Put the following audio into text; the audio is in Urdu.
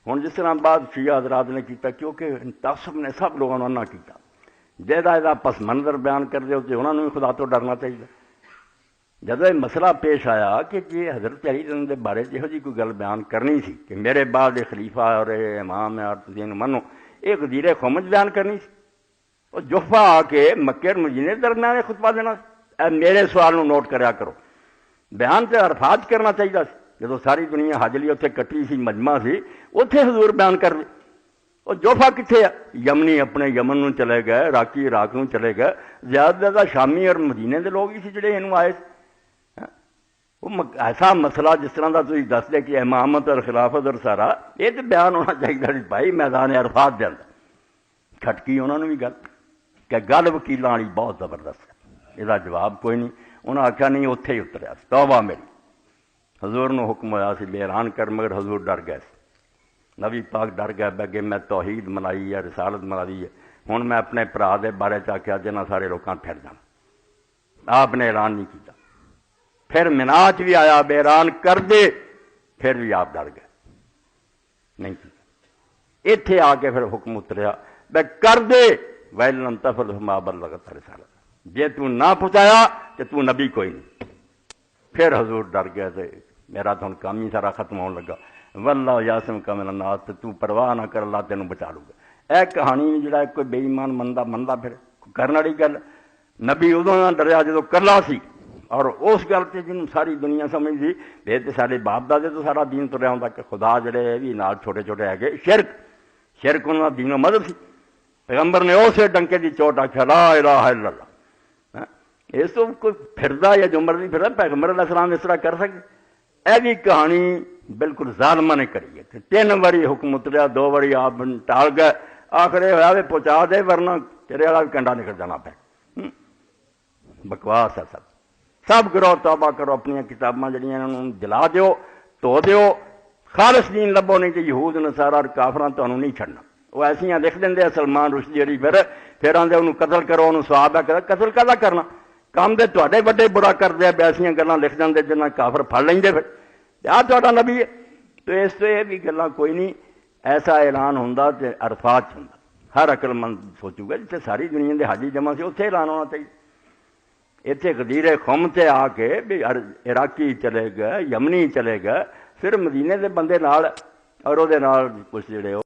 ہوں جس طرح بعد شیعہ حضرات نے کیا، کیونکہ تعصب نے سب لوگوں نے نہ کیا، جہاں پس منظر بیان کر دے تو انہوں نے بھی خدا تو ڈرنا چاہیے۔ جب یہ مسئلہ پیش آیا کہ جی حضرت علی کے بارے یہو جی کوئی گل بیان کرنی سی کہ میرے بعد یہ خلیفہ اور یہ امام ہے اور تم منو، یہ غدیر خمج بیان کرنی سی، اور جوفا آ کے مکے اور مدینے درمیان خطبہ دینا، میرے سوال نو نوٹ کریا کرو، بیان تو عرفات کرنا چاہیے سی، جدو ساری دنیا حج لی اتنے کٹھی سی، مجمع سی، اتنے حضور بیان کر دے۔ اور جوفا کتنے ہے؟ یمنی اپنے یمن نو چلے گئے، عراقی عراق نو چلے گئے، زیادہ زیادہ شامی اور مدینے کے لوگ ہی سی جڑے انہوں آئے۔ وہ ایسا مسئلہ جس طرح کا تھی دس دے کہ امامت اور خلافت اور سارا یہ تو بیان ہونا چاہیے بھائی میدان عرفات دے اندر۔ کھٹکی انہوں نے بھی گل کہ گل وکیلاں والی بہت زبردست ہے، یہ جواب کوئی نہیں، انہوں نے آخیا نہیں اتنے ہی اتریا، توبہ میری، حضور نو حکم ہوا سی بے اعلان کر، مگر حضور ڈر گئے، نبی پاک ڈر گئے کہ میں توحید منائی ہے، رسالت منائی ہے، ہوں میں اپنے برا دے بارے آخیا جنہ سارے لوگوں پھر جانا، آپ نے اعلان نہیں کیا۔ پھر مناج بھی آیا بے اعلان کر دے، پھر بھی آپ ڈر گئے نہیں کیا۔ اتنے آ کے پھر حکم اتریا بے کر دے، وَإِن لَمْ تَفْعَلْ فَمَا بَلَّغْتَ رِسَالَتَهُ، جے تو نہ پہنچایا کہ تو نبی کوئی نہیں۔ پھر حضور ڈر گئے تھے، میرا تو کام ہی سارا ختم ہونے لگا، واللہ یعصمک من الناس، تو پرواہ نہ کر، اللہ تینوں بچا لوں گا۔ اے کہانی جڑا کوئی بے ایمان مندا پھر کرنے والی گل، نبی ادوں نہ ڈریا جدو کرلا سی، اور اس گل سے جن ساری دنیا سمجھ سی یہ تو سارے باپ دادے تو سارا دین تریا ہوں کہ خدا جڑے بھی نال چھوٹے چھوٹے ہے شرک انہوں کا دین و مذہب سی۔ پیغمبر نے اسے ڈنکے کی چوٹ آخیا لا الہ الا اللہ، اس تو کوئی پھردا یا جو مرضی پھردا، پیغمبر علیہ السلام اس طرح کر سکے؟ یہ بھی کہانی بالکل ظالمہ نے کری ہے۔ 3 باری حکم اتریا، 2 باری آپ ٹال گئے، آخر یہ ہوا بھی پہنچا دے ورنہ تیرے والا بھی کنڈا نکل جانا پہ۔ بکواس ہے سب گروہ توبہ کرو، اپنی کتاباں جڑیاں انہوں جلا دیو، تو دیو، خالص دین لبو، نہیں کہ یہود نصارا اور کافراں تمہیں نہیں چھڑنا۔ وہ ایسیاں لکھ دیں سلمان رشدی علی، پھر آدھے انہوں قتل کرو، انہوں سواب ہے کرو، قتل کہدا کرنا، کام دے تواڈے وڈے برا کردے ایسیاں گلاں لکھ دیں جنہ کافر پھڑ لیں، پھر آ تہاڈا نبی ہے۔ تو اس تو یہ بھی گلاں کوئی نہیں، ایسا اعلان ہوندا تے عرفات ہوندا، ہر عقل مند سوچو گا جتنے ساری دنیا دے حاجی جمع سی اتنے اعلان ہونا چاہیے۔ اتنے غدیر خم تے آ کے بھی عراقی چلے گئے، یمنی چلے گئے، پھر مدینے دے بندے نال اور وہ کچھ جڑے